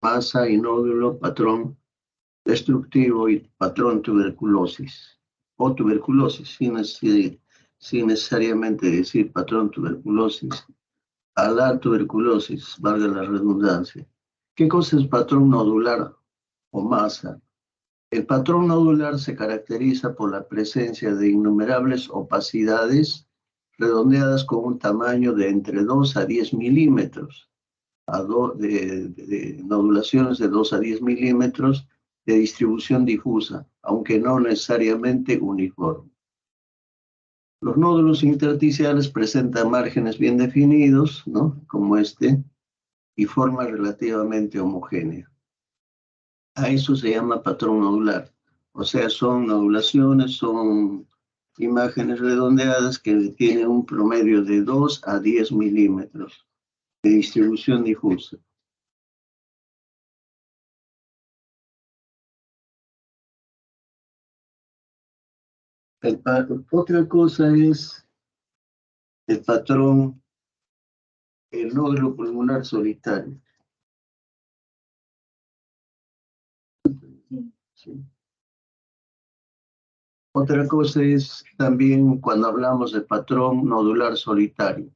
masa y nódulo, patrón destructivo y patrón tuberculosis. O tuberculosis, sin necesariamente decir patrón tuberculosis. Alar tuberculosis, valga la redundancia. ¿Qué cosa es patrón nodular o masa? El patrón nodular se caracteriza por la presencia de innumerables opacidades redondeadas con un tamaño de entre 2 a 10 milímetros, de nodulaciones de 2 a 10 milímetros de distribución difusa, aunque no necesariamente uniforme. Los nódulos intersticiales presentan márgenes bien definidos, ¿no? Como este, y forma relativamente homogénea. A eso se llama patrón nodular. O sea, son nodulaciones, son imágenes redondeadas que tienen un promedio de 2 a 10 milímetros de distribución difusa. Otra cosa es el patrón, el nódulo pulmonar solitario. ¿Sí? Otra cosa es también cuando hablamos de patrón nodular solitario.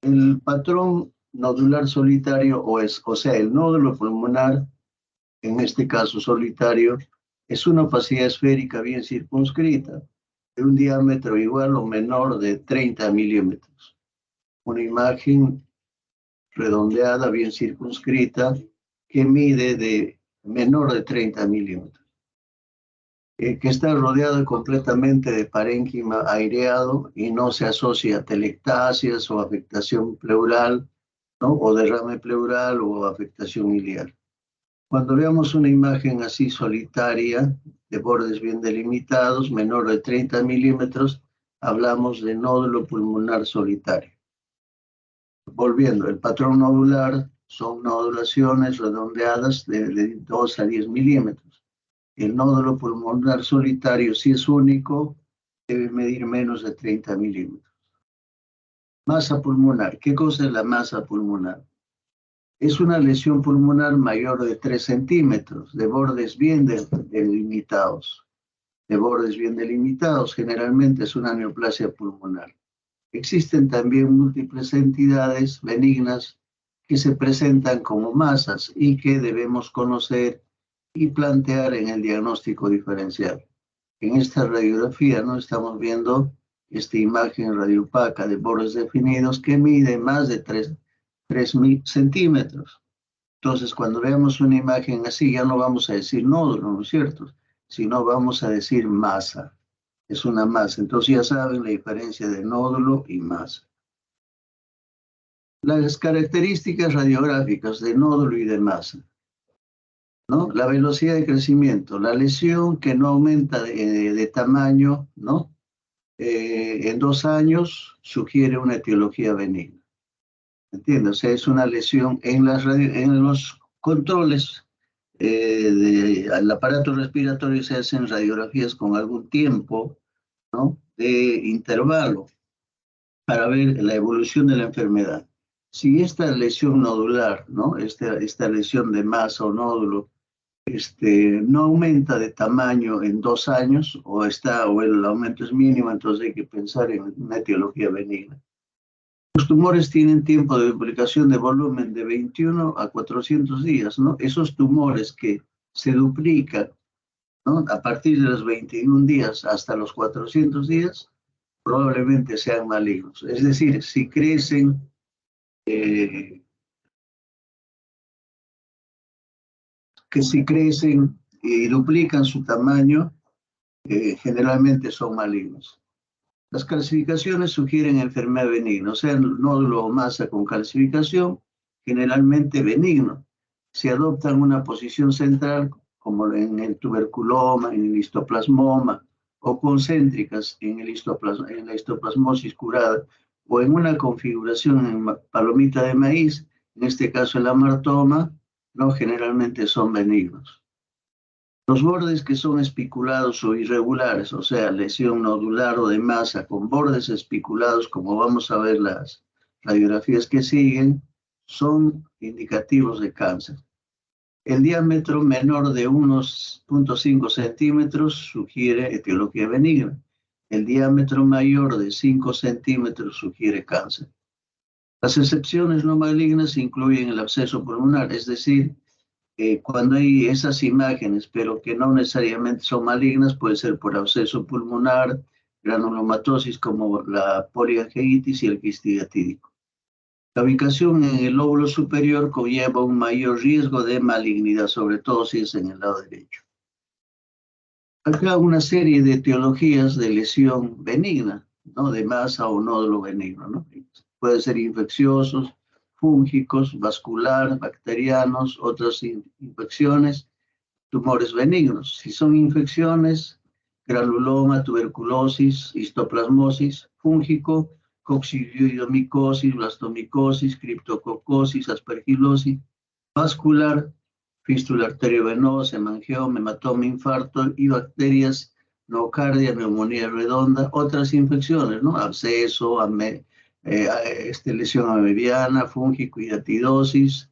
El patrón nodular solitario, o sea, el nódulo pulmonar, en este caso solitario, es una opacidad esférica bien circunscrita, de un diámetro igual o menor de 30 milímetros. Una imagen redondeada, bien circunscrita, que mide de menor de 30 milímetros. Que está rodeado completamente de parénquima aireado y no se asocia a telectasias o afectación pleural, ¿no? O derrame pleural o afectación iliar. Cuando veamos una imagen así solitaria, de bordes bien delimitados, menor de 30 milímetros, hablamos de nódulo pulmonar solitario. Volviendo, el patrón nodular son nodulaciones redondeadas de 2 a 10 milímetros. El nódulo pulmonar solitario, si es único, debe medir menos de 30 milímetros. Masa pulmonar. ¿Qué cosa es la masa pulmonar? Es una lesión pulmonar mayor de 3 centímetros, de bordes bien delimitados. De bordes bien delimitados, generalmente es una neoplasia pulmonar. Existen también múltiples entidades benignas que se presentan como masas y que debemos conocer y plantear en el diagnóstico diferencial. En esta radiografía no estamos viendo esta imagen radiopaca de bordes definidos que mide más de 3 centímetros. Entonces, cuando veamos una imagen así, ya no vamos a decir nódulo, ¿no es cierto? Sino vamos a decir masa. Es una masa. Entonces ya saben la diferencia de nódulo y masa. Las características radiográficas de nódulo y de masa, ¿no? La velocidad de crecimiento, la lesión que no aumenta de tamaño, ¿no? En 2 años sugiere una etiología benigna. ¿Entiendes? O sea, es una lesión en los controles del aparato respiratorio. Se hacen radiografías con algún tiempo, ¿no? De intervalo para ver la evolución de la enfermedad. Si esta lesión nodular, ¿no? Esta lesión de masa o nódulo, no aumenta de tamaño en 2 años, o el aumento es mínimo, entonces hay que pensar en una etiología benigna. Los tumores tienen tiempo de duplicación de volumen de 21 a 400 días, ¿no? Esos tumores que se duplican, ¿no? A partir de los 21 días hasta los 400 días, probablemente sean malignos. Es decir, si crecen, y duplican su tamaño, generalmente son malignos. Las calcificaciones sugieren enfermedad benigna, o sea, el nódulo o masa con calcificación, generalmente benigno. Se adoptan una posición central, como en el tuberculoma, en el histoplasmoma, o concéntricas en la histoplasmosis curada, o en una configuración en palomita de maíz, en este caso el amartoma, no, generalmente son benignos. Los bordes que son espiculados o irregulares, o sea, lesión nodular o de masa con bordes espiculados, como vamos a ver las radiografías que siguen, son indicativos de cáncer. El diámetro menor de unos 0.5 centímetros sugiere etiología benigna. El diámetro mayor de 5 centímetros sugiere cáncer. Las excepciones no malignas incluyen el absceso pulmonar, es decir, cuando hay esas imágenes, pero que no necesariamente son malignas, puede ser por absceso pulmonar, granulomatosis como la poliangiitis y el quistidatídico. La ubicación en el lóbulo superior conlleva un mayor riesgo de malignidad, sobre todo si es en el lado derecho. Acá una serie de etiologías de lesión benigna, ¿no? De masa o nódulo benigno, ¿no? Pueden ser infecciosos, fúngicos, vascular, bacterianos, otras infecciones, tumores benignos. Si son infecciones, granuloma, tuberculosis, histoplasmosis, fúngico, coccidioidomicosis, blastomicosis, criptococosis, aspergilosis, vascular, fístula arteriovenosa, hemangioma, hematoma, infarto y bacterias, nocardia, neumonía redonda, otras infecciones, ¿no? Absceso, lesión amebiana, fúngico, hidatidosis,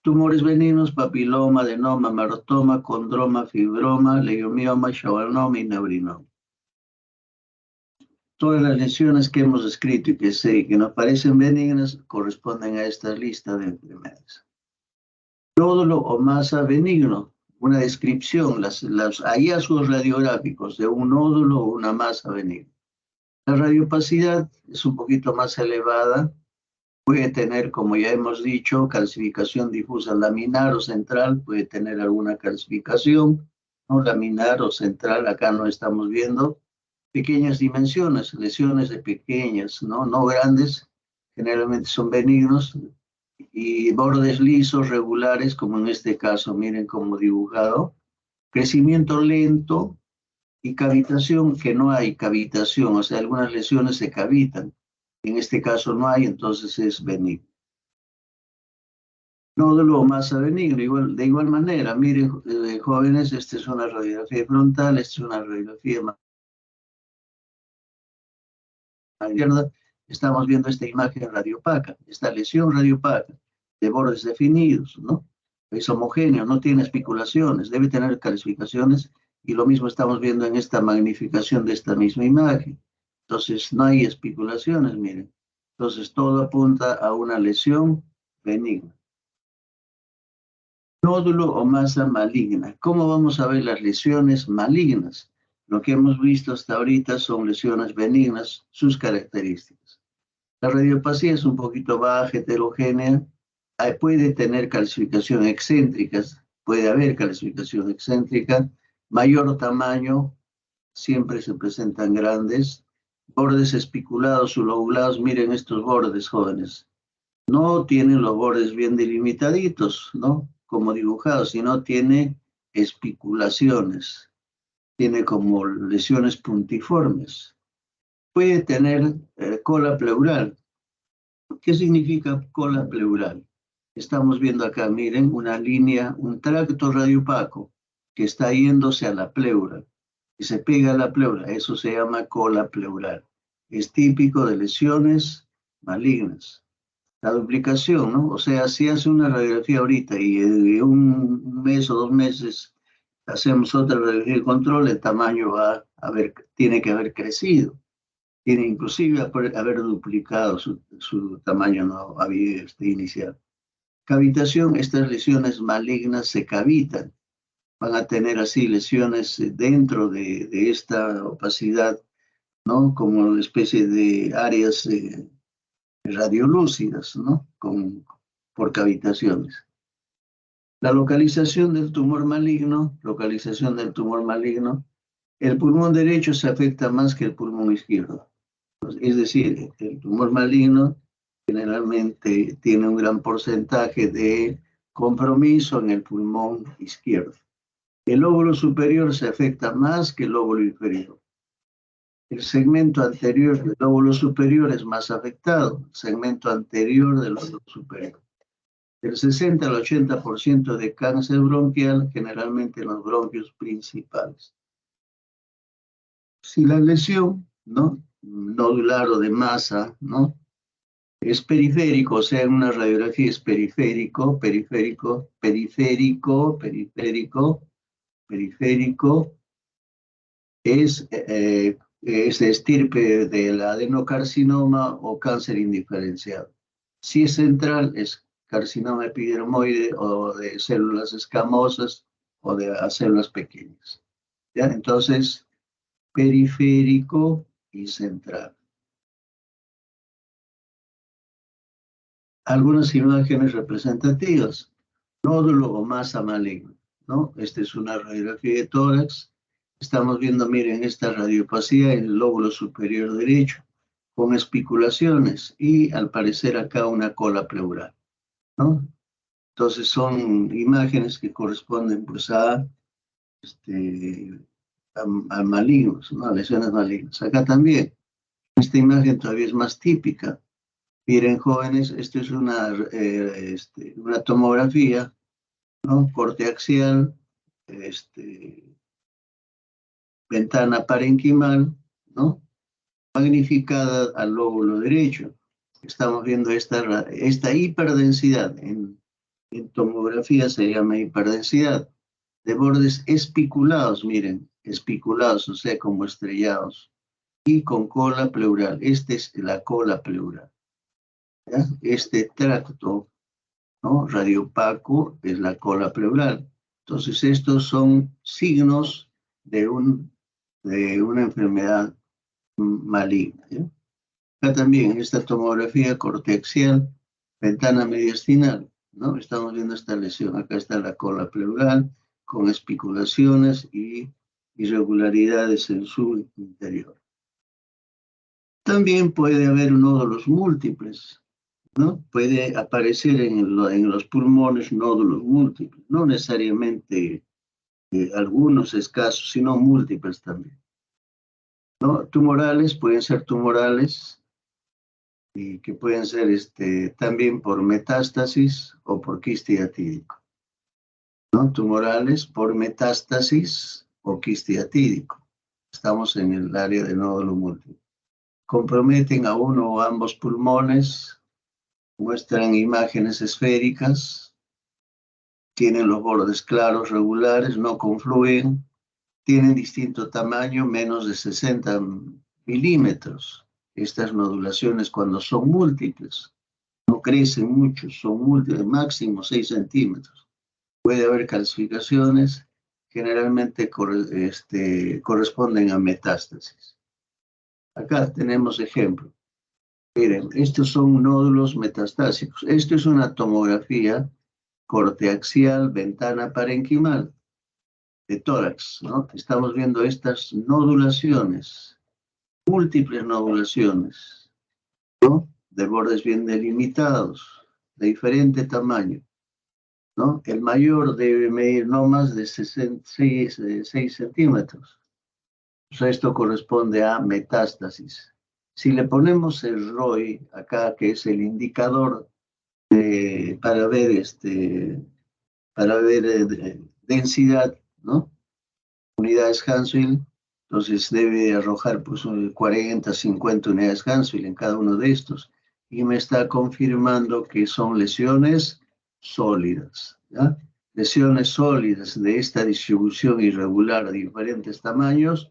tumores benignos, papiloma, adenoma, marotoma, condroma, fibroma, leiomioma, schwannoma y neurinoma. Todas las lesiones que hemos escrito y que nos parecen benignas corresponden a esta lista de enfermedades. Nódulo o masa benigno, una descripción, los hallazgos radiográficos de un nódulo o una masa benigna. La radiopacidad es un poquito más elevada, puede tener, como ya hemos dicho, calcificación difusa laminar o central, puede tener alguna calcificación, ¿no? Laminar o central, acá no estamos viendo. Pequeñas dimensiones, lesiones de pequeñas, no grandes, generalmente son benignos, y bordes lisos, regulares, como en este caso, miren como dibujado. Crecimiento lento y cavitación, que no hay cavitación, o sea, algunas lesiones se cavitan. En este caso no hay, entonces es benigno. Nódulo o masa benigno, de igual manera, miren, jóvenes, esta es una radiografía frontal, esta es una radiografía izquierda, estamos viendo esta imagen radiopaca, esta lesión radiopaca de bordes definidos, ¿no? Es homogéneo, no tiene especulaciones, debe tener calcificaciones, y lo mismo estamos viendo en esta magnificación de esta misma imagen. Entonces no hay especulaciones, miren. Entonces todo apunta a una lesión benigna. Nódulo o masa maligna. ¿Cómo vamos a ver las lesiones malignas? Lo que hemos visto hasta ahorita son lesiones benignas, sus características. La radiopatía es un poquito baja, heterogénea, puede tener calcificación excéntricas, puede haber calcificación excéntrica, mayor tamaño, siempre se presentan grandes, bordes espiculados, sublobulados, miren estos bordes, jóvenes. No tienen los bordes bien delimitaditos, ¿no? Como dibujados, sino tiene espiculaciones, tiene como lesiones puntiformes. Puede tener cola pleural. ¿Qué significa cola pleural? Estamos viendo acá, miren, una línea, un tracto radiopaco que está yéndose a la pleura y se pega a la pleura. Eso se llama cola pleural. Es típico de lesiones malignas. La duplicación, ¿no? O sea, si hace una radiografía ahorita y en un mes o 2 meses hacemos otra radiografía de control, el tamaño tiene que haber crecido. Tiene inclusive haber duplicado su tamaño no inicial. Cavitación, estas lesiones malignas se cavitan. Van a tener así lesiones dentro de esta opacidad, ¿no? Como una especie de áreas radiolúcidas, ¿no? Por cavitaciones. La localización del tumor maligno, el pulmón derecho se afecta más que el pulmón izquierdo. Es decir, el tumor maligno generalmente tiene un gran porcentaje de compromiso en el pulmón izquierdo. El lóbulo superior se afecta más que el lóbulo inferior. El segmento anterior del lóbulo superior es más afectado, el segmento anterior del lóbulo superior. Del 60 al 80% de cáncer bronquial, generalmente en los bronquios principales. Si la lesión, ¿no? Nodular o de masa, ¿no? Es periférico, o sea, en una radiografía es periférico, periférico, periférico, periférico, periférico, es de estirpe del adenocarcinoma o cáncer indiferenciado. Si es central, es carcinoma epidermoide o de células escamosas o de células pequeñas. ¿Ya? Entonces, periférico y central. Algunas imágenes representativas. Nódulo o masa maligna, ¿no? Esta es una radiografía de tórax. Estamos viendo, miren, esta radiopasía en el lóbulo superior derecho, con espiculaciones y al parecer acá una cola pleural, ¿no? Entonces son imágenes que corresponden pues este, a malignos, ¿no? A lesiones malignas. Acá también, esta imagen todavía es más típica. Miren, jóvenes, esto es una tomografía, ¿no? Corte axial, ventana parenquimal, ¿no? Magnificada al lóbulo derecho. Estamos viendo esta hiperdensidad. En tomografía se llama hiperdensidad. De bordes espiculados, miren, espiculados, o sea, como estrellados. Y con cola pleural. Esta es la cola pleural. ¿Ya? Este tracto, ¿no? Radiopaco es la cola pleural. Entonces, estos son signos de una enfermedad maligna. ¿Ya? Acá también, esta tomografía cortexial, ventana mediastinal, ¿no? Estamos viendo esta lesión. Acá está la cola pleural con espiculaciones y irregularidades en su interior. También puede haber nódulos múltiples, ¿no? Puede aparecer en los pulmones nódulos múltiples, no necesariamente algunos escasos, sino múltiples también, ¿no? Tumorales, pueden ser tumorales y que pueden ser también por metástasis o por quiste atídico, ¿no? Tumorales por metástasis o quiste atídico. Estamos en el área de nódulo múltiple. Comprometen a uno o ambos pulmones, muestran imágenes esféricas, tienen los bordes claros, regulares, no confluyen, tienen distinto tamaño, menos de 60 milímetros. Estas nodulaciones cuando son múltiples, no crecen mucho, son múltiples, máximo 6 centímetros. Puede haber calcificaciones, generalmente corresponden a metástasis. Acá tenemos ejemplo. Miren, estos son nódulos metastásicos. Esto es una tomografía corteaxial, ventana parenquimal de tórax, ¿no? Estamos viendo estas nodulaciones, múltiples nodulaciones, ¿no? De bordes bien delimitados, de diferente tamaño, ¿no? El mayor debe medir no más de 6 centímetros. O sea, esto corresponde a metástasis. Si le ponemos el ROI acá, que es el indicador para ver, densidad, ¿no? Unidades Hansfield, entonces debe arrojar pues 40, 50 unidades Hansfield en cada uno de estos. Y me está confirmando que son lesiones sólidas, ¿ya? Lesiones sólidas de esta distribución irregular a diferentes tamaños,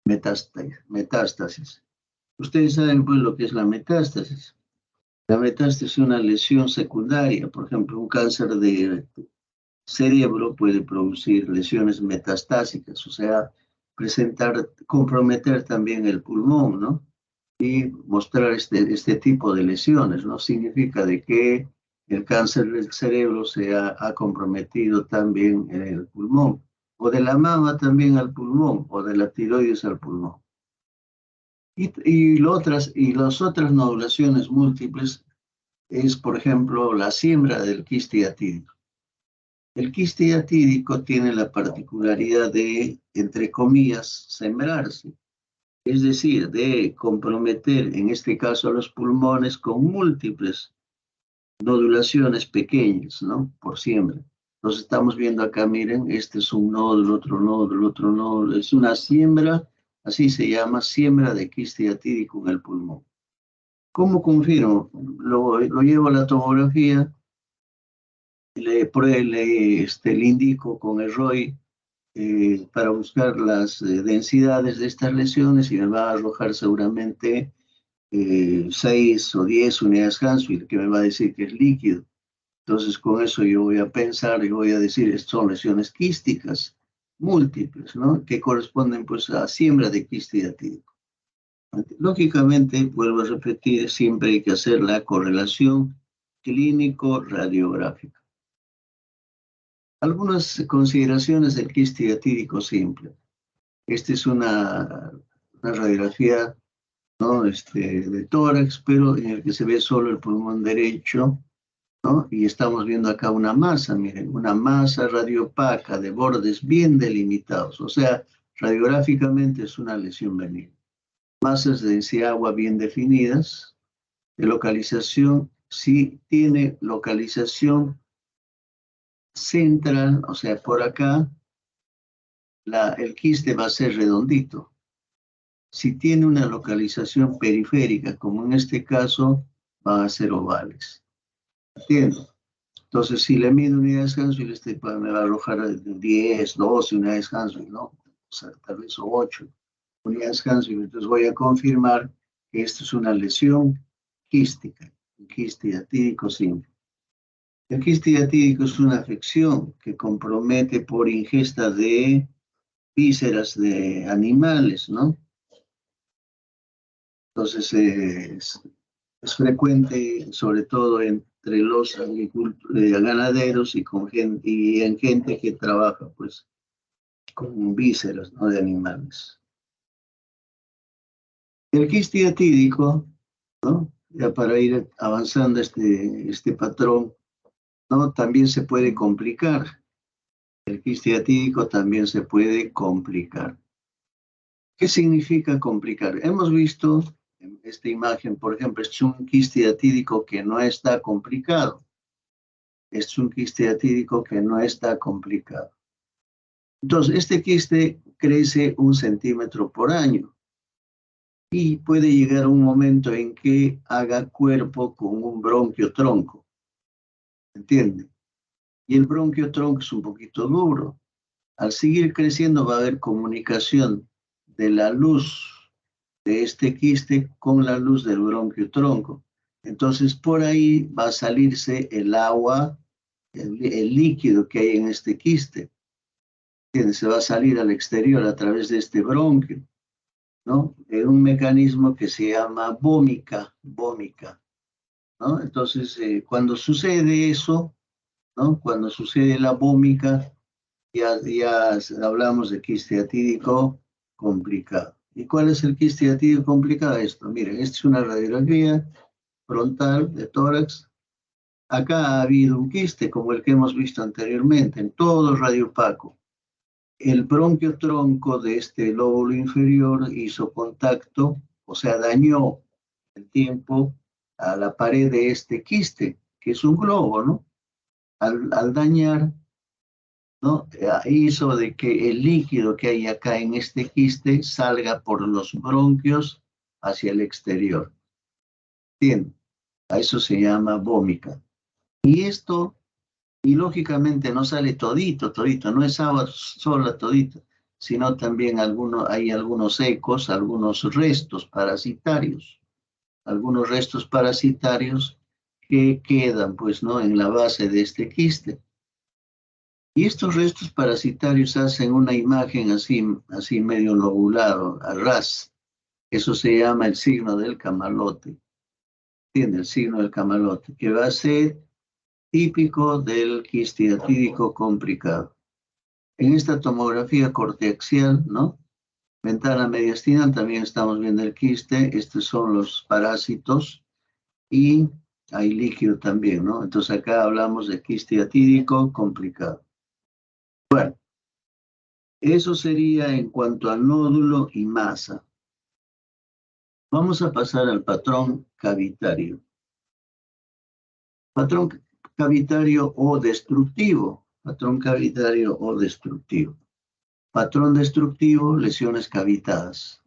metástasis. Ustedes saben pues lo que es la metástasis. La metástasis es una lesión secundaria, por ejemplo, un cáncer de cerebro puede producir lesiones metastásicas, o sea, comprometer también el pulmón, ¿no? Y mostrar este tipo de lesiones, ¿no? Significa de que el cáncer del cerebro se ha comprometido también en el pulmón, o de la mama también al pulmón, o de la tiroides al pulmón. Y las otras nodulaciones múltiples es, por ejemplo, la siembra del quiste atídico. El quiste atídico tiene la particularidad de, entre comillas, sembrarse, es decir, de comprometer, en este caso, a los pulmones con múltiples nodulaciones pequeñas, ¿no? Por siembra. Entonces estamos viendo acá, miren, este es un nódulo, otro nódulo, otro nódulo. Es una siembra, así se llama, siembra de quiste atídico en el pulmón. ¿Cómo confirmo? Lo llevo a la tomografía, le indico con el ROI para buscar las densidades de estas lesiones y me va a arrojar seguramente 6 o 10 unidades Hansfield, que me va a decir que es líquido. Entonces, con eso yo voy a pensar y voy a decir, son lesiones quísticas múltiples, ¿no? Que corresponden pues a siembra de quiste hiatídico. Lógicamente, vuelvo a repetir, siempre hay que hacer la correlación clínico-radiográfica. Algunas consideraciones del quiste hiatídico simple. Esta es una radiografía, ¿no? De tórax, pero en el que se ve solo el pulmón derecho, ¿no? Y estamos viendo acá una masa, miren, una masa radiopaca de bordes bien delimitados. O sea, radiográficamente es una lesión benigna. Masas de densidad agua bien definidas, de localización, sí tiene localización central, o sea, por acá, el quiste va a ser redondito. Si tiene una localización periférica, como en este caso, van a ser ovales. ¿Entiendes? Entonces, si le mido unidades Hansfield, me va a arrojar 10, 12 unidades Hansfield, ¿no? O sea, tal vez 8 unidades Hansfield. Entonces voy a confirmar que esto es una lesión quística, un quiste hiatídico simple. El quiste hiatídico es una afección que compromete por ingesta de vísceras de animales, ¿no? Entonces es frecuente, sobre todo entre los ganaderos y en gente que trabaja, pues, con vísceras, ¿no? De animales. El quiste hiatídico, ¿no? Ya para ir avanzando este patrón, ¿no? También se puede complicar. El quiste hiatídico también se puede complicar. ¿Qué significa complicar? Hemos visto en esta imagen, por ejemplo, es un quiste hiatídico que no está complicado. Es un quiste hiatídico que no está complicado. Entonces, este quiste crece 1 centímetro por año y puede llegar un momento en que haga cuerpo con un bronquio tronco. ¿Entiende? Y el bronquio tronco es un poquito duro. Al seguir creciendo va a haber comunicación de la luz de este quiste con la luz del bronquio tronco. Entonces, por ahí va a salirse el agua, el líquido que hay en este quiste. Se va a salir al exterior a través de este bronquio, ¿no? En un mecanismo que se llama vómica, ¿no? Entonces, cuando sucede eso, ¿no? Cuando sucede la vómica, ya hablamos de quiste hiatídico complicado. ¿Y cuál es el quiste hiatídico complicado? Esto, miren, esta es una radiografía frontal de tórax. Acá ha habido un quiste como el que hemos visto anteriormente, en todo radiopaco. El bronquio tronco de este lóbulo inferior hizo contacto, o sea, dañó el tiempo a la pared de este quiste, que es un globo, ¿no? Al dañar, ¿no? Hizo de que el líquido que hay acá en este quiste salga por los bronquios hacia el exterior. ¿Entienden? A eso se llama vómica. Y esto, y lógicamente no sale todito, no es agua sola todito, sino también hay algunos ecos, algunos restos parasitarios que quedan, pues, ¿no? En la base de este quiste. Y estos restos parasitarios hacen una imagen así medio lobulado, a ras. Eso se llama el signo del camalote. ¿Entiende? El signo del camalote, que va a ser típico del quiste hiatídico complicado. En esta tomografía corteaxial, ¿no? Ventana mediastinal, también estamos viendo el quiste. Estos son los parásitos y hay líquido también, ¿no? Entonces acá hablamos de quiste hiatídico complicado. Bueno, eso sería en cuanto a nódulo y masa. Vamos a pasar al patrón cavitario. Patrón cavitario o destructivo. Patrón cavitario o destructivo. Patrón destructivo, lesiones cavitadas.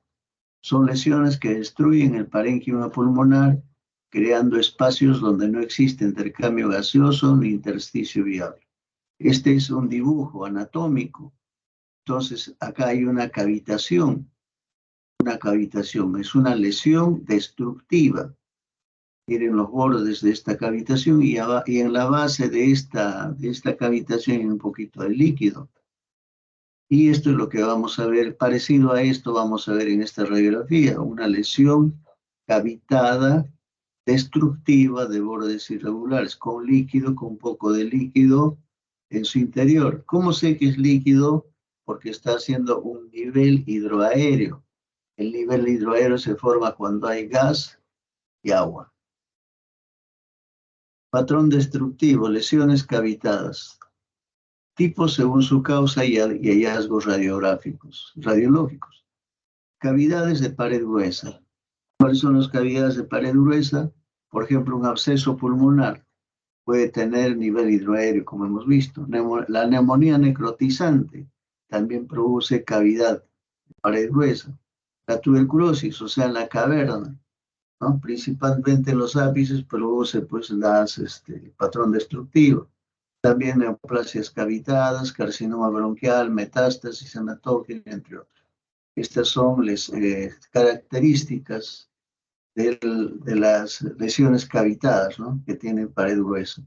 Son lesiones que destruyen el parénquima pulmonar creando espacios donde no existe intercambio gaseoso ni intersticio viable. Este es un dibujo anatómico. Entonces, acá hay una cavitación. Una cavitación es una lesión destructiva. Miren los bordes de esta cavitación y en la base de esta cavitación hay un poquito de líquido. Y esto es lo que vamos a ver, parecido a esto vamos a ver en esta radiografía, una lesión cavitada destructiva de bordes irregulares, con líquido, con un poco de líquido en su interior. ¿Cómo sé que es líquido? Porque está haciendo un nivel hidroaéreo. El nivel hidroaéreo se forma cuando hay gas y agua. Patrón destructivo, lesiones cavitadas. Tipo según su causa y hallazgos radiológicos. Cavidades de pared gruesa. ¿Cuáles son las cavidades de pared gruesa? Por ejemplo, un absceso pulmonar puede tener nivel hidroaéreo, como hemos visto. La neumonía necrotizante también produce cavidad de pared gruesa. La tuberculosis, o sea, en la caverna, ¿no? Principalmente en los ápices, produce pues patrón destructivo. También neoplasias cavitadas, carcinoma bronquial, metástasis hematógena, entre otros. Estas son las características de las lesiones cavitadas, ¿no? Que tienen pared gruesa.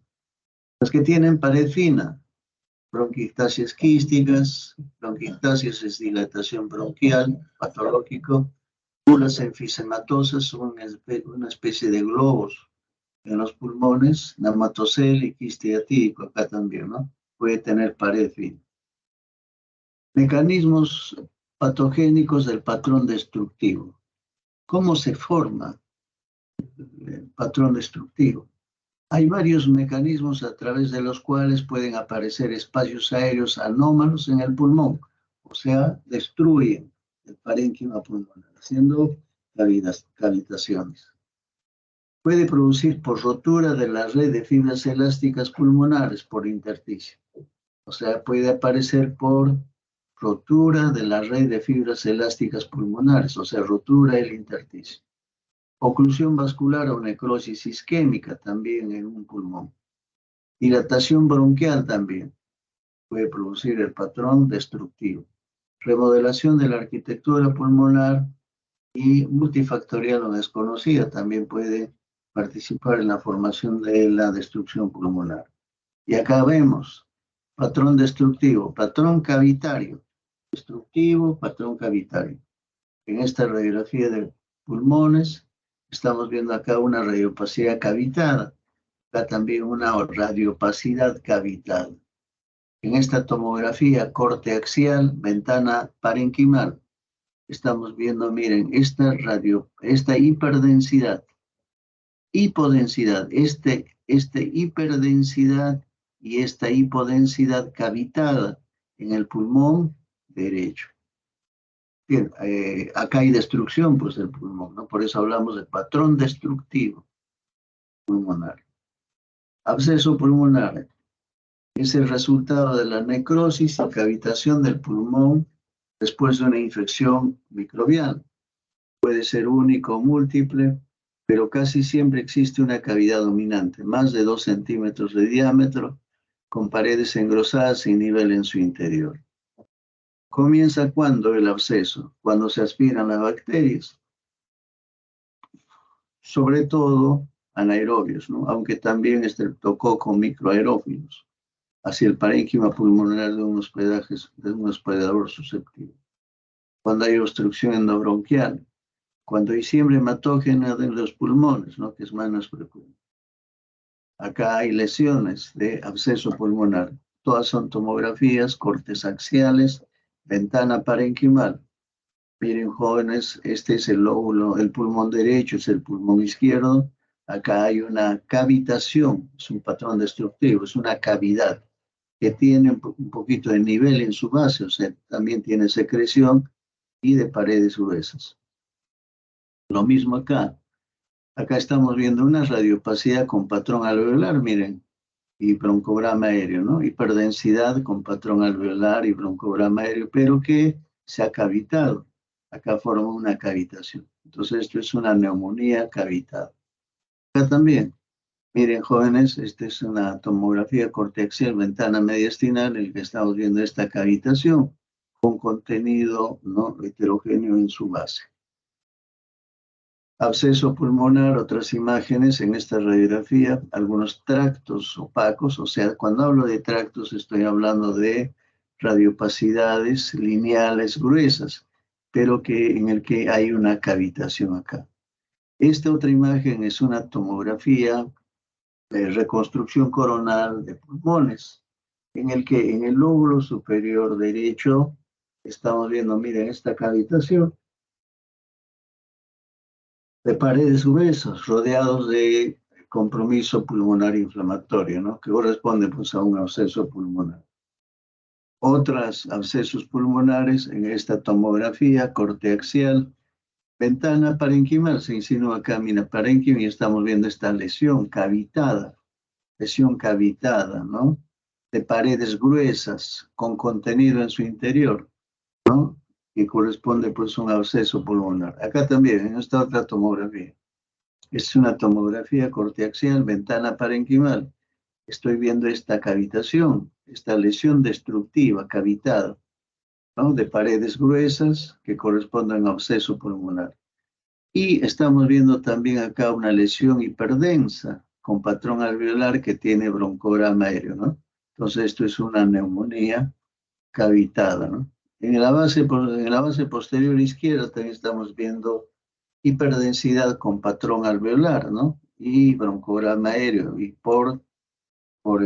Las que tienen pared fina, bronquiectasias quísticas, bronquiectasias es dilatación bronquial, patológico, bulas enfisematosas son una especie de globos en los pulmones, neumatocelia y quiste diatídico, acá también, ¿no? Puede tener pared fina. Mecanismos patogénicos del patrón destructivo. ¿Cómo se forma el patrón destructivo? Hay varios mecanismos a través de los cuales pueden aparecer espacios aéreos anómalos en el pulmón, o sea, destruyen el parénquima pulmonar, haciendo cavitaciones. Puede producir por rotura de la red de fibras elásticas pulmonares por intersticio. O sea, puede aparecer por rotura de la red de fibras elásticas pulmonares, o sea, rotura del intersticio. Oclusión vascular o necrosis isquémica también en un pulmón. Dilatación bronquial también puede producir el patrón destructivo. Remodelación de la arquitectura pulmonar y multifactorial o desconocida también puede participar en la formación de la destrucción pulmonar. Y acá vemos patrón destructivo, patrón cavitario, destructivo, patrón cavitario. En esta radiografía de pulmones estamos viendo acá una radiopacidad cavitada, acá también una radiopacidad cavitada. En esta tomografía corte axial, ventana parenquimal, estamos viendo, miren, esta hiperdensidad, hipodensidad, hiperdensidad y esta hipodensidad cavitada en el pulmón derecho. Bien, acá hay destrucción pues del pulmón, ¿no? Por eso hablamos de patrón destructivo pulmonar. Absceso pulmonar es el resultado de la necrosis y cavitación del pulmón después de una infección microbiana. Puede ser único o múltiple, pero casi siempre existe una cavidad dominante, más de 2 centímetros de diámetro, con paredes engrosadas sin nivel en su interior. ¿Comienza cuándo el absceso? Cuando se aspiran las bacterias. Sobre todo anaerobios, ¿no? Aunque también estreptococo microaerófilos, hacia el parénquima pulmonar de un hospedador susceptible. Cuando hay obstrucción endobronquial, cuando hay siembra hematógena de los pulmones, ¿no? Que es más frecuente. Acá hay lesiones de absceso pulmonar. Todas son tomografías, cortes axiales, ventana parenquimal. Miren, jóvenes, este es el lóbulo, el pulmón derecho, es el pulmón izquierdo. Acá hay una cavitación, es un patrón destructivo, es una cavidad que tiene un poquito de nivel en su base, o sea, también tiene secreción y de paredes gruesas. Lo mismo acá. Acá estamos viendo una radiopacidad con patrón alveolar, miren, y broncograma aéreo, ¿no? Hiperdensidad con patrón alveolar y broncograma aéreo, pero que se ha cavitado. Acá forma una cavitación. Entonces, esto es una neumonía cavitada. Acá también. Miren, jóvenes, esta es una tomografía corteaxial, ventana mediastinal, en el que estamos viendo esta cavitación con contenido no heterogéneo en su base. Absceso pulmonar, otras imágenes en esta radiografía, algunos tractos opacos, o sea, cuando hablo de tractos estoy hablando de radiopacidades lineales gruesas, pero que en el que hay una cavitación acá. Esta otra imagen es una tomografía de reconstrucción coronal de pulmones, en el que en el lóbulo superior derecho estamos viendo, miren, esta cavitación de paredes gruesas rodeados de compromiso pulmonar inflamatorio, ¿no? Que corresponde pues a un absceso pulmonar. Otros abscesos pulmonares en esta tomografía corteaxial, ventana parenquimal, se insinúa acá, mira, parenquima, y estamos viendo esta lesión cavitada, ¿no? De paredes gruesas con contenido en su interior, ¿no? Que corresponde pues a un absceso pulmonar. Acá también, en esta otra tomografía. Es una tomografía corteaxial, ventana parenquimal. Estoy viendo esta cavitación, esta lesión destructiva, cavitada, ¿no? De paredes gruesas que corresponden a absceso pulmonar. Y estamos viendo también acá una lesión hiperdensa con patrón alveolar que tiene broncograma aéreo, ¿no? Entonces esto es una neumonía cavitada, ¿no? En la base posterior izquierda también estamos viendo hiperdensidad con patrón alveolar, ¿no? Y broncograma aéreo, y por, por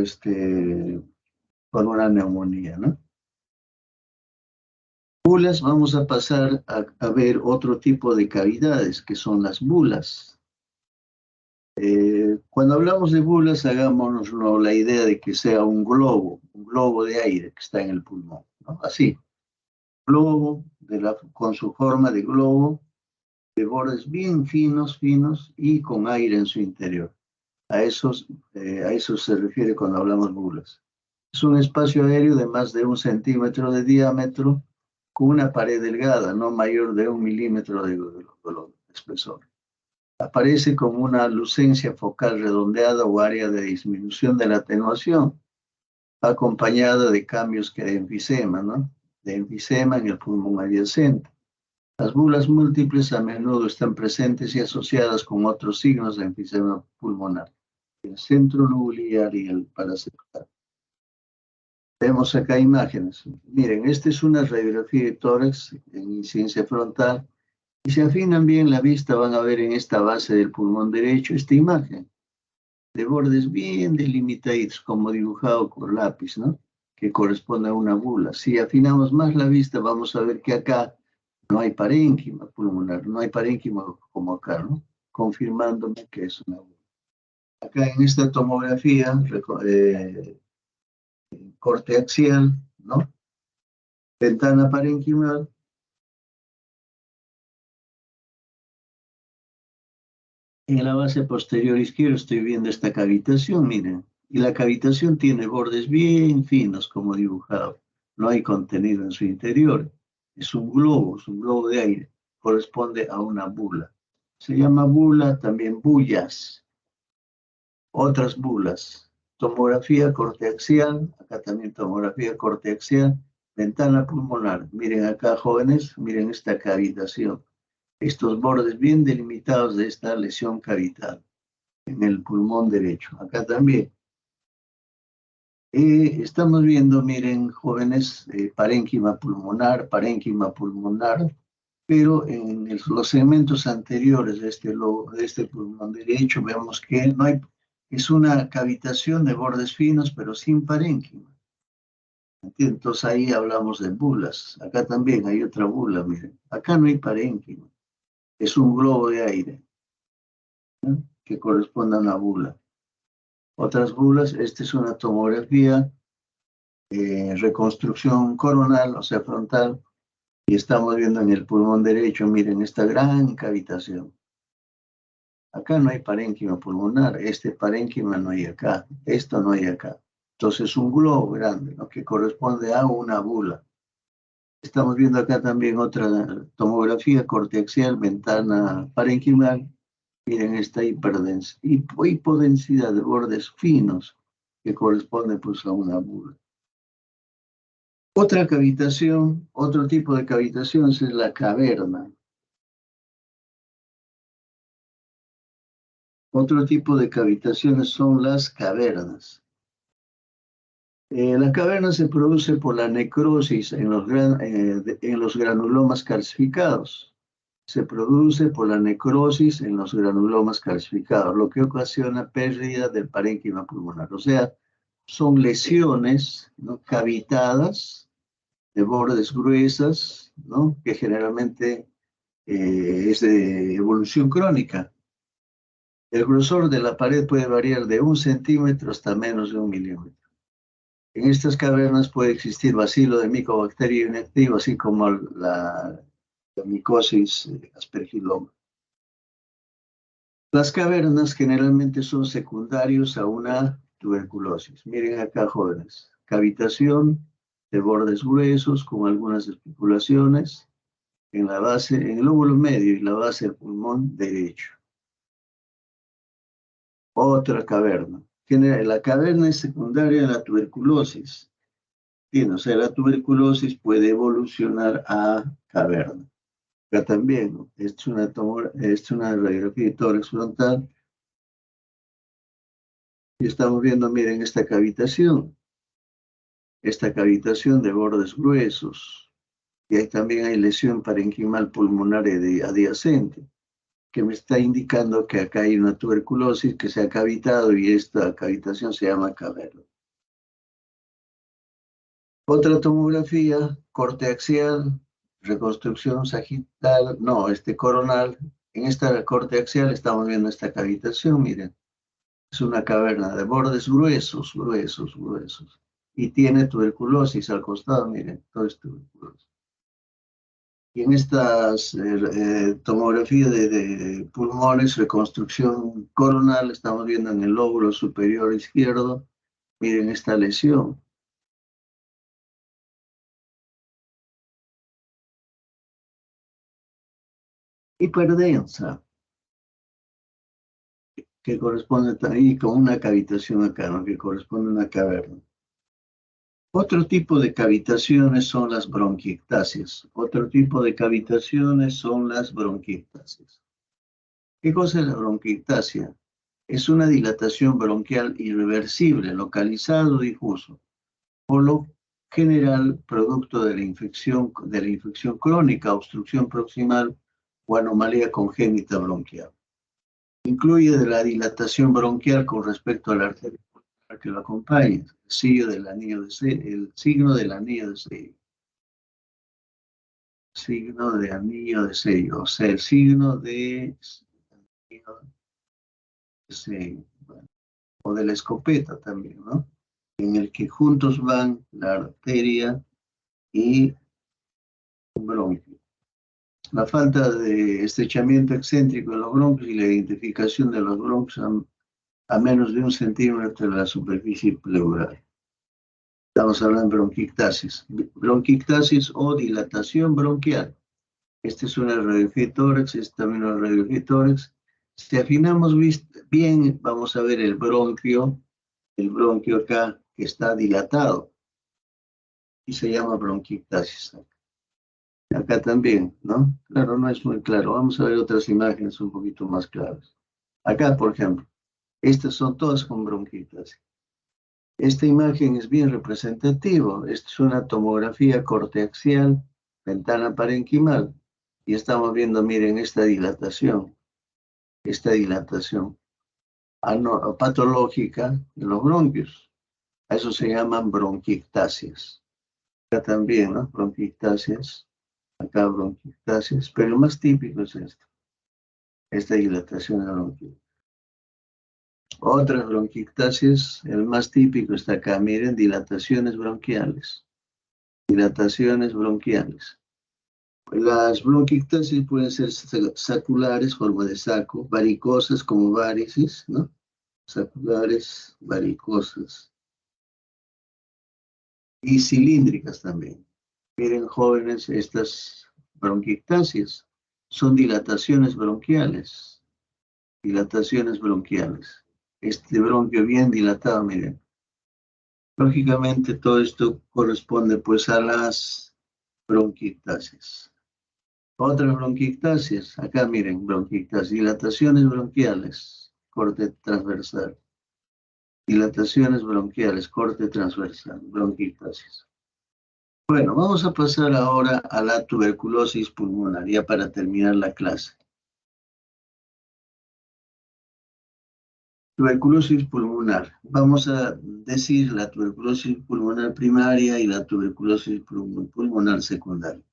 una neumonía, ¿no? Bulas, vamos a pasar a ver otro tipo de cavidades, que son las bulas. Cuando hablamos de bulas, hagámonos la idea de que sea un globo de aire que está en el pulmón, ¿no? Así, globo con su forma de globo, de bordes bien finos, finos y con aire en su interior. A eso se refiere cuando hablamos bulas. Es un espacio aéreo de más de 1 centímetro de diámetro con una pared delgada, no mayor de 1 milímetro de espesor. Aparece como una lucencia focal redondeada o área de disminución de la atenuación, acompañada de cambios de enfisema, ¿no? De enfisema en el pulmón adyacente. Las bulas múltiples a menudo están presentes y asociadas con otros signos de enfisema pulmonar, el centro nuclear y el paraseptal. Vemos acá imágenes. Miren, esta es una radiografía de tórax en incidencia frontal. Y si afinan bien la vista, van a ver en esta base del pulmón derecho esta imagen de bordes bien delimitados, como dibujado por lápiz, ¿no? Que corresponde a una bula. Si afinamos más la vista, vamos a ver que acá no hay parénquima pulmonar, no hay parénquima como acá, ¿no? Confirmándome que es una bula. Acá en esta tomografía, corte axial, ¿no? Ventana parenquimal. En la base posterior izquierda estoy viendo esta cavitación, miren. Y la cavitación tiene bordes bien finos, como dibujado. No hay contenido en su interior. Es un globo de aire. Corresponde a una bula. Se llama bula, también bullas. Otras bulas. Tomografía corteaxial, acá también tomografía corteaxial, ventana pulmonar. Miren acá, jóvenes, miren esta cavitación. Estos bordes bien delimitados de esta lesión cavital en el pulmón derecho. Acá también. Estamos viendo, miren, jóvenes, parénquima pulmonar, pero en los segmentos anteriores de este pulmón derecho vemos que no hay, es una cavitación de bordes finos, pero sin parénquima. Entonces ahí hablamos de bulas. Acá también hay otra bula, miren. Acá no hay parénquima. Es un globo de aire, ¿no? Que corresponde a una bula. Otras bulas, esta es una tomografía, reconstrucción coronal, o sea, frontal, y estamos viendo en el pulmón derecho, miren, esta gran cavitación. Acá no hay parénquima pulmonar, este parénquima no hay acá, esto no hay acá. Entonces, un globo grande, ¿no? Que corresponde a una bula. Estamos viendo acá también otra tomografía corteaxial, ventana parenquimal, Miren esta hipodensidad de bordes finos que corresponde pues a una bula. Otra cavitación, otro tipo de cavitación es la caverna. Otro tipo de cavitaciones son las cavernas. La caverna se produce por la necrosis en los granulomas calcificados. Se produce por la necrosis en los granulomas calcificados, lo que ocasiona pérdida del parénquima pulmonar. O sea, son lesiones, ¿no?, cavitadas de bordes gruesas, ¿no?, que generalmente es de evolución crónica. El grosor de la pared puede variar de 1 centímetro hasta menos de 1 milímetro. En estas cavernas puede existir bacilo de micobacteria inactiva, así como la micosis aspergilloma. Las cavernas generalmente son secundarios a una tuberculosis. Miren acá, jóvenes. Cavitación de bordes gruesos con algunas especulaciones en la base, en el lóbulo medio y la base del pulmón derecho. Otra caverna. La caverna es secundaria a la tuberculosis. Bien, o sea, la tuberculosis puede evolucionar a caverna. Acá también, ¿no? Es una radiografía de tórax frontal. Y estamos viendo, miren, esta cavitación de bordes gruesos. Y ahí también hay lesión parenquimal pulmonar adyacente, que me está indicando que acá hay una tuberculosis que se ha cavitado y esta cavitación se llama caverna. Otra tomografía, corte axial, reconstrucción sagital, no, coronal. En esta corte axial estamos viendo esta cavitación, miren. Es una caverna de bordes gruesos. Y tiene tuberculosis al costado, miren, todo es tuberculosis. Y en estas tomografías de pulmones, reconstrucción coronal, estamos viendo en el lóbulo superior izquierdo, miren esta lesión. Hiperdensa, que corresponde también con una cavitación acá, ¿no?, que corresponde a una caverna. Otro tipo de cavitaciones son las bronquiectasias. ¿Qué cosa es la bronquiectasia? Es una dilatación bronquial irreversible, localizado o difuso, por lo general producto de la infección crónica, obstrucción proximal o anomalía congénita bronquial. Incluye de la dilatación bronquial con respecto a la arteria pulmonar que lo acompaña, el signo del anillo de sello. Signo de anillo de sello, o sea, el signo de sello, bueno, o de la escopeta también, ¿no?, en el que juntos van la arteria y un bronquio. La falta de estrechamiento excéntrico en los bronquios y la identificación de los bronquios a menos de 1 centímetro de la superficie pleural. Estamos hablando de bronquiectasis o dilatación bronquial. Esta es una radiografía de tórax, esta también una radiografía de tórax. Si afinamos bien, vamos a ver el bronquio acá que está dilatado y se llama bronquiectasis. Acá también, ¿no? Claro, no es muy claro. Vamos a ver otras imágenes un poquito más claras. Acá, por ejemplo, estas son todas con bronquiectasis. Esta imagen es bien representativa. Esta es una tomografía corteaxial, ventana parenquimal. Y estamos viendo, miren, esta dilatación patológica de los bronquios. A eso se llaman bronquiectasias. Acá también, ¿no? Bronquiectasias. Acá bronquiectasias. Pero el más típico es esto. Esta dilatación de la bronquial. Otras bronquiectasias, el más típico está acá. Miren, dilataciones bronquiales. Las bronquiectasias pueden ser saculares, forma de saco, varicosas como varices, ¿no? Saculares, varicosas. Y cilíndricas también. Miren, jóvenes, estas bronquiectasias son dilataciones bronquiales. dilataciones bronquiales. Este bronquio bien dilatado, miren. Lógicamente todo esto corresponde pues a las bronquiectasias. Otras bronquiectasias, acá miren, bronquiectasias, dilataciones bronquiales, corte transversal. Dilataciones bronquiales, corte transversal, bronquiectasias. Bueno, vamos a pasar ahora a la tuberculosis pulmonar, ya para terminar la clase. Tuberculosis pulmonar. Vamos a decir la tuberculosis pulmonar primaria y la tuberculosis pulmonar secundaria.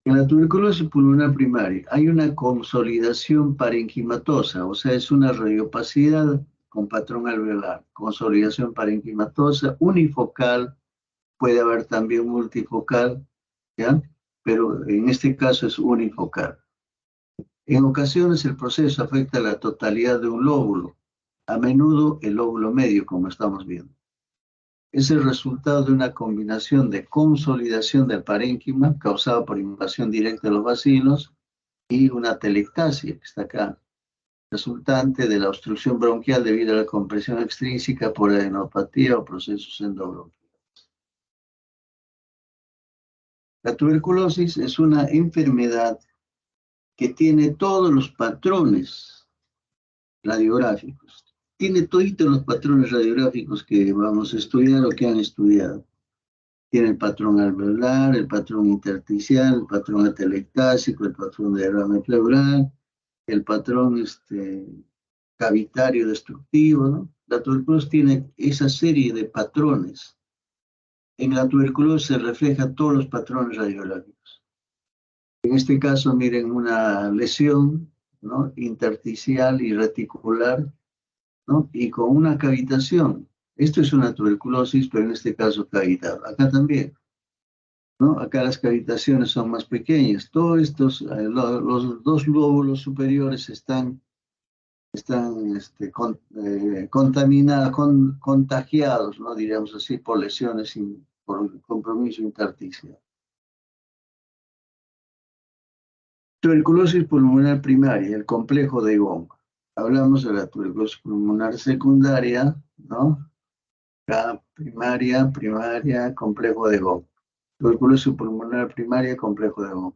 En la tuberculosis pulmonar primaria hay una consolidación parenquimatosa, o sea, es una radiopacidad con patrón alveolar, consolidación parenquimatosa, unifocal, puede haber también multifocal, ¿ya? Pero en este caso es unifocal. En ocasiones el proceso afecta a la totalidad de un lóbulo, a menudo el lóbulo medio, como estamos viendo. Es el resultado de una combinación de consolidación del parénquima causada por invasión directa de los bacilos y una telectasia, que está acá, resultante de la obstrucción bronquial debido a la compresión extrínseca por adenopatía o procesos endobronquiales. La tuberculosis es una enfermedad que tiene todos los patrones radiográficos. Tiene todos los patrones radiográficos que vamos a estudiar o que han estudiado. Tiene el patrón alveolar, el patrón intersticial, el patrón atelectásico, el patrón de derrame pleural, el patrón cavitario destructivo, ¿no? La tuberculosis tiene esa serie de patrones. En la tuberculosis se reflejan todos los patrones radiográficos. En este caso, miren, una lesión, ¿no? Intersticial y reticular, ¿no? Y con una cavitación. Esto es una tuberculosis, pero en este caso cavitada. Acá también, ¿no? Acá las cavitaciones son más pequeñas. Todos estos, los dos lóbulos superiores están contaminados, contagiados, ¿no? Diríamos así, por lesiones, por compromiso intersticial. Tuberculosis pulmonar primaria, el complejo de Gong. Hablamos de la tuberculosis pulmonar secundaria, ¿no? La primaria, complejo de Gong. Tuberculosis pulmonar primaria, complejo de Gong.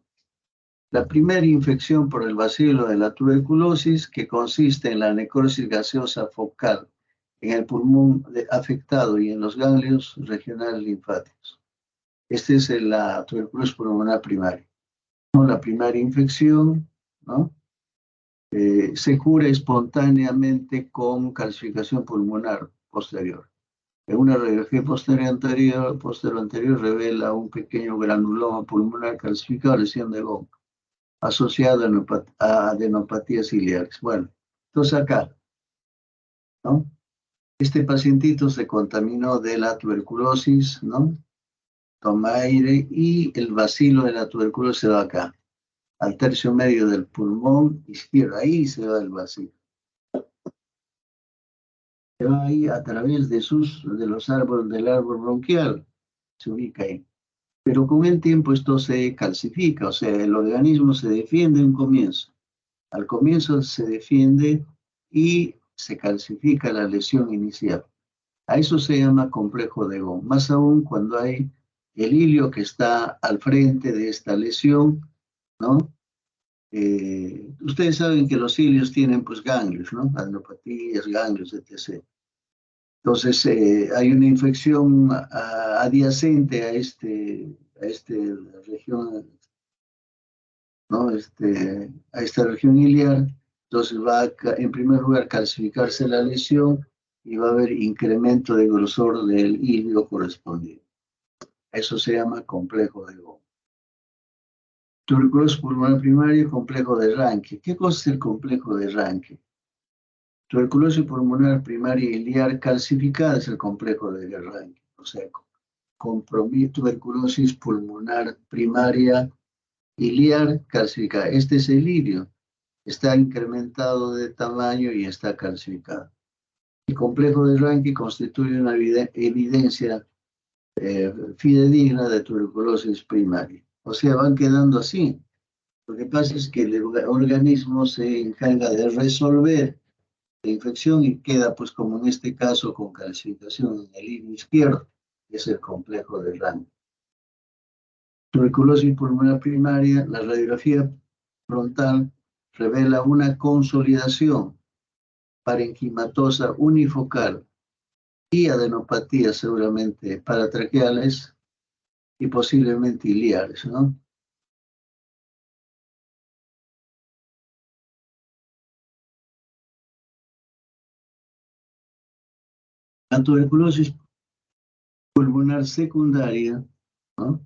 La primera infección por el bacilo de la tuberculosis, que consiste en la necrosis gaseosa focal en el pulmón afectado y en los ganglios regionales linfáticos. Esta es la tuberculosis pulmonar primaria. La primaria infección, ¿no? Se cura espontáneamente con calcificación pulmonar posterior. En una radiografía posterior anterior revela un pequeño granuloma pulmonar calcificado, lesión de Gong, asociado a adenopatías ciliares. Bueno, entonces acá, ¿no? Este pacientito se contaminó de la tuberculosis, ¿no? Toma aire y el bacilo de la tuberculosis se va acá, al tercio medio del pulmón izquierdo. Ahí se va el bacilo. Se va ahí a través de los árboles del árbol bronquial. Se ubica ahí. Pero con el tiempo esto se calcifica, o sea, el organismo se defiende en un comienzo. Al comienzo se defiende y se calcifica la lesión inicial. A eso se llama complejo de Gong. Más aún cuando hay el hilio que está al frente de esta lesión, ¿no? Ustedes saben que los hilios tienen pues ganglios, ¿no? Adenopatías, ganglios, etc. Entonces hay una infección adyacente a esta región, ¿no? A esta región iliar. Entonces va a, en primer lugar, calcificarse la lesión y va a haber incremento de grosor del hilio correspondiente. Eso se llama complejo de Gong. Tuberculosis pulmonar primaria, complejo de Ranke. ¿Qué cosa es el complejo de Ranke? Tuberculosis pulmonar primaria iliar calcificada es el complejo de Ranke. O sea, tuberculosis pulmonar primaria iliar calcificada. Este es el ilio. Está incrementado de tamaño y está calcificado. El complejo de Ranke constituye una evidencia fidedigna de tuberculosis primaria. O sea, van quedando así. Lo que pasa es que el organismo se encarga de resolver la infección y queda, pues, como en este caso, con calcificación en el hilo izquierdo, que es el complejo de Rand. Tuberculosis pulmonar primaria, la radiografía frontal revela una consolidación parenquimatosa unifocal y adenopatías seguramente paratraqueales y posiblemente iliares, ¿no? La tuberculosis pulmonar secundaria, ¿no?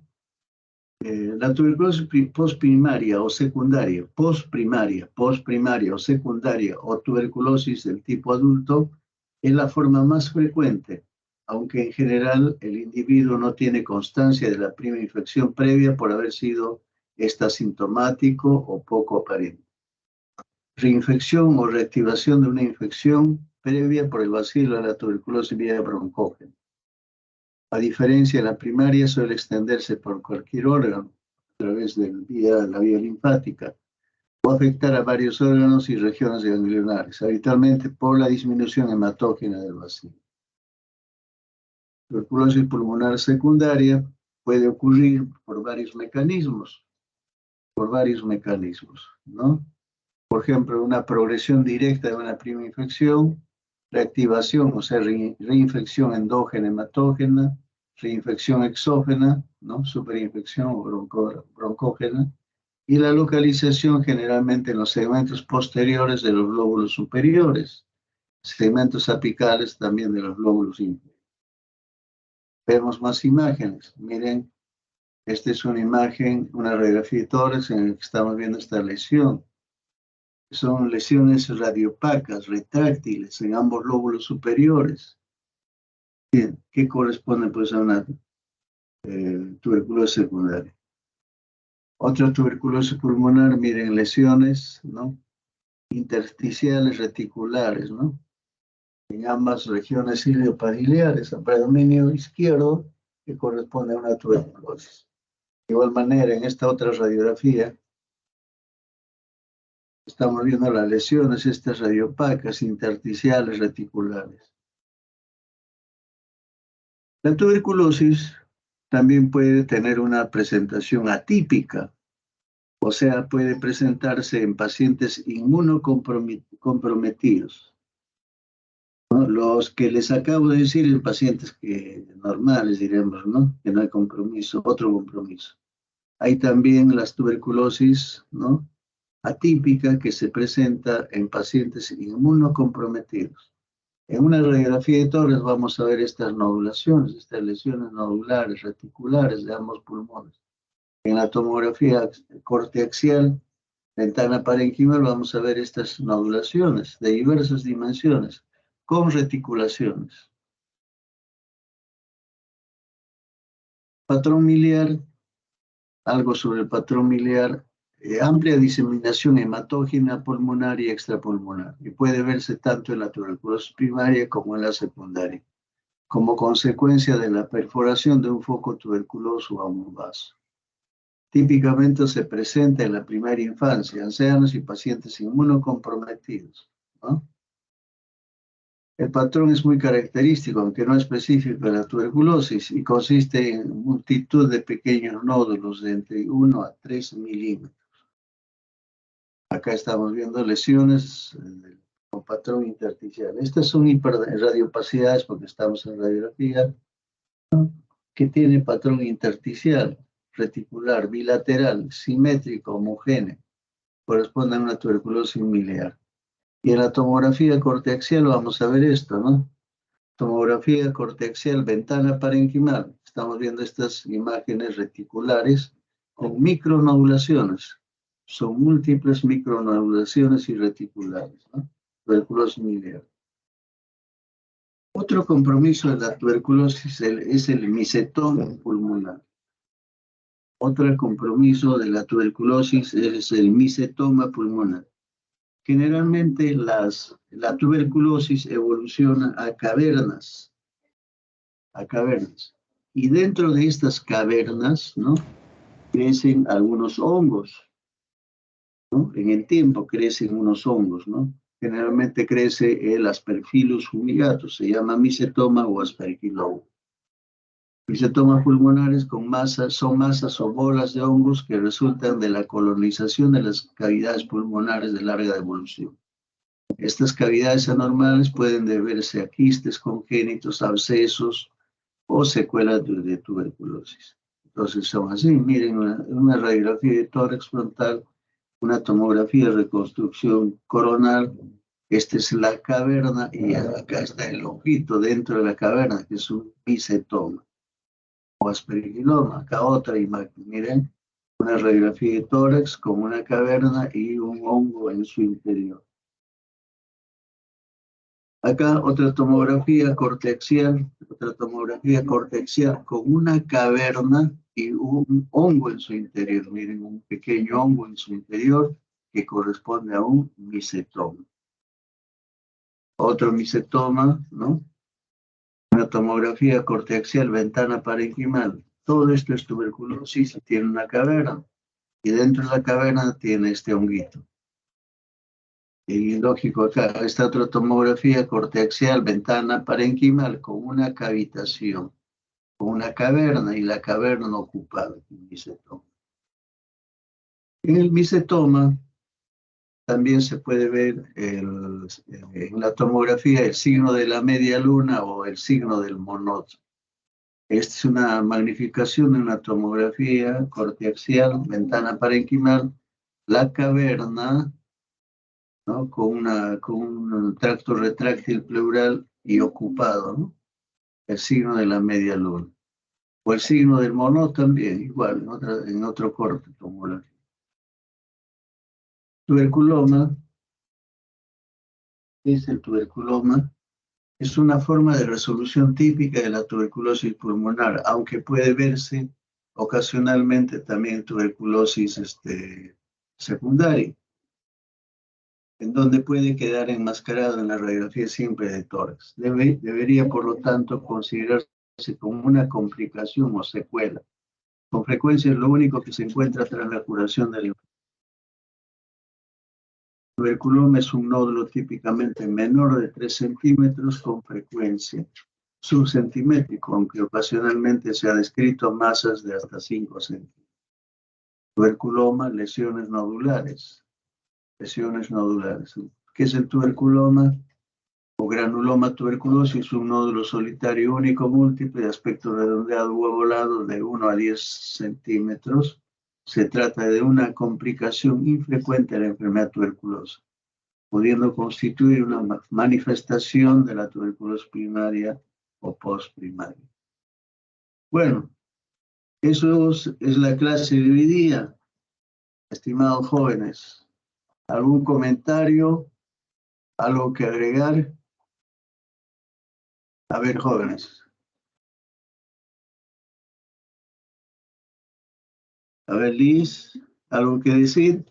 La tuberculosis postprimaria o secundaria, postprimaria o secundaria o tuberculosis del tipo adulto es la forma más frecuente, aunque en general el individuo no tiene constancia de la primera infección previa por haber sido esta asintomático o poco aparente. Reinfección o reactivación de una infección previa por el bacilo de la tuberculosis vía broncógena. A diferencia de la primaria, suele extenderse por cualquier órgano a través de la vía linfática o afectar a varios órganos y regiones ganglionares, habitualmente por la disminución hematógena del bacilo. Tuberculosis pulmonar secundaria puede ocurrir por varios mecanismos, ¿no? Por ejemplo, una progresión directa de una primera infección, reactivación, o sea, reinfección endógena hematógena, reinfección exógena, ¿no? Superinfección o broncógena, y la localización generalmente en los segmentos posteriores de los lóbulos superiores, segmentos apicales también de los lóbulos inferiores. Vemos más imágenes. Miren, esta es una imagen, una radiografía de tórax en la que estamos viendo esta lesión. Son lesiones radiopacas, retráctiles en ambos lóbulos superiores, que corresponden pues a una tuberculosis secundaria. Otra tuberculosis pulmonar, miren, lesiones, ¿no? Intersticiales reticulares, ¿no? En ambas regiones iliopabiliares, a predominio izquierdo, que corresponde a una tuberculosis. De igual manera, en esta otra radiografía, estamos viendo las lesiones, estas radiopacas, intersticiales reticulares. La tuberculosis también puede tener una presentación atípica, o sea, puede presentarse en pacientes inmunocomprometidos, ¿no? Los que les acabo de decir en pacientes normales, diremos, ¿no? Que no hay compromiso, otro compromiso. Hay también las tuberculosis, ¿no? Atípica que se presenta en pacientes inmunocomprometidos. En una radiografía de tórax vamos a ver estas nodulaciones, estas lesiones nodulares, reticulares de ambos pulmones. En la tomografía corte axial, ventana parenquimal, vamos a ver estas nodulaciones de diversas dimensiones, con reticulaciones. Patrón miliar, algo sobre el patrón miliar, amplia diseminación hematógena pulmonar y extrapulmonar, y puede verse tanto en la tuberculosis primaria como en la secundaria, como consecuencia de la perforación de un foco tuberculoso a un vaso. Típicamente se presenta en la primera infancia, ancianos y pacientes inmunocomprometidos, ¿no? El patrón es muy característico, aunque no específico de la tuberculosis, y consiste en multitud de pequeños nódulos de entre 1 a 3 milímetros. Acá estamos viendo lesiones con patrón intersticial. Estas son radiopacidades, porque estamos en radiografía, ¿no? Que tiene patrón intersticial, reticular, bilateral, simétrico, homogéneo. Corresponde a una tuberculosis miliar. Y en la tomografía corteaxial vamos a ver esto, ¿no? Tomografía corteaxial, ventana parenquimal. Estamos viendo estas imágenes reticulares con micronodulaciones. Son múltiples micronodulaciones y reticulares, ¿no? Tuberculosis miliar. Otro compromiso de la tuberculosis es el misetoma pulmonar. Otro compromiso de la tuberculosis es el misetoma pulmonar. Generalmente la tuberculosis evoluciona a cavernas, y dentro de estas cavernas, ¿no? Crecen algunos hongos, ¿no? En el tiempo crecen unos hongos, ¿no? Generalmente crece el Aspergillus fumigatus, se llama micetoma o aspergilloma. Micetomas pulmonares son masas o bolas de hongos que resultan de la colonización de las cavidades pulmonares de larga evolución. Estas cavidades anormales pueden deberse a quistes congénitos, abscesos o secuelas de tuberculosis. Entonces son así, miren, una radiografía de tórax frontal, una tomografía de reconstrucción coronal. Esta es la caverna y acá está el ojito dentro de la caverna, que es un micetoma o aspergilloma. Acá otra imagen, miren, una radiografía de tórax con una caverna y un hongo en su interior. Acá otra tomografía cortexial con una caverna y un hongo en su interior. Miren, un pequeño hongo en su interior que corresponde a un micetoma. Otro micetoma, ¿no? Una tomografía cortexial, ventana parenquimal. Todo esto es tuberculosis y tiene una caverna. Y dentro de la caverna tiene este honguito. Y lógico acá, esta otra tomografía cortexial, ventana parenquimal con una cavitación, con una caverna y la caverna ocupada en el micetoma. En el micetoma también se puede ver en la tomografía el signo de la media luna o el signo del monótono. Esta es una magnificación de una tomografía cortexial, ventana parenquimal, la caverna, ¿no? Con un tracto retráctil pleural y ocupado, ¿no? El signo de la media luna. O el signo del mono también, igual, en otro corte tomográfico. Tuberculoma, ¿qué es el tuberculoma? Es una forma de resolución típica de la tuberculosis pulmonar, aunque puede verse ocasionalmente también tuberculosis secundaria, en donde puede quedar enmascarado en la radiografía siempre de tórax. Debería, por lo tanto, considerarse como una complicación o secuela. Con frecuencia es lo único que se encuentra tras la curación del tuberculoma. Es un nódulo típicamente menor de 3 centímetros, con frecuencia subcentimétrico, aunque ocasionalmente se ha descrito masas de hasta 5 centímetros. Tuberculoma, lesiones nodulares. Lesiones nodulares. ¿Qué es el tuberculoma? O granuloma tuberculoso es un nódulo solitario único múltiple de aspecto redondeado u ovalado de 1 a 10 centímetros. Se trata de una complicación infrecuente de la enfermedad tuberculosa, pudiendo constituir una manifestación de la tuberculosis primaria o postprimaria. Bueno, eso es la clase de hoy día, estimados jóvenes. ¿Algún comentario? ¿Algo que agregar? A ver, jóvenes. A ver, Liz, ¿algo que decir?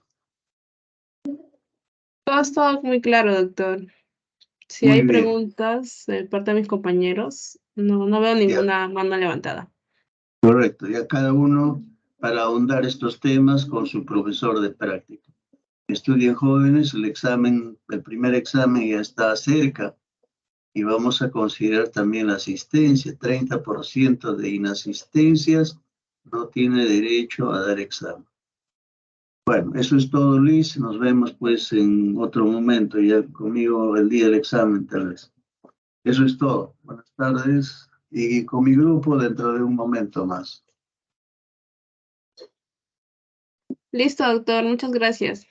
Todo está muy claro, doctor. Si Muy hay bien, preguntas de parte de mis compañeros, no veo ya, ninguna mano levantada. correcto. Ya cada uno para ahondar estos temas con su profesor de práctica. Estudien jóvenes, el primer examen ya está cerca y vamos a considerar también la asistencia. 30% de inasistencias no tiene derecho a dar examen. Bueno, eso es todo, Luis. Nos vemos pues en otro momento, ya conmigo el día del examen tal vez. Eso es todo. Buenas tardes y con mi grupo dentro de un momento más. Listo, doctor. Muchas gracias.